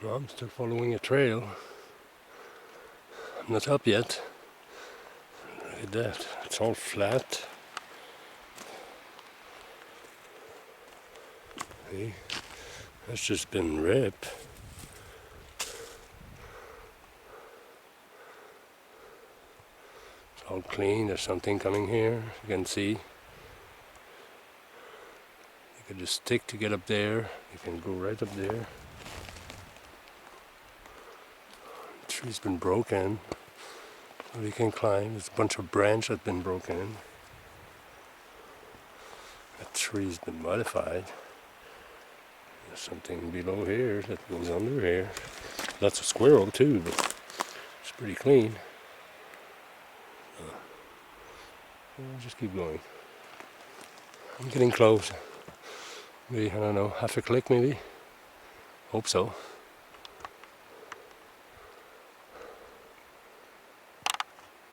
Well, I'm still following a trail. I'm not up yet. Look at that. It's all flat. See? That's just been ripped. It's all clean. There's something coming here. You can see. You can just stick to get up there. You can go right up there. The tree's been broken. So you can climb. There's a bunch of branch that's been broken. That tree's been modified. There's something below here that goes under here. Lots of squirrel too, but it's pretty clean. I'll just keep going. I'm getting close. Maybe, I don't know, half a click maybe? Hope so.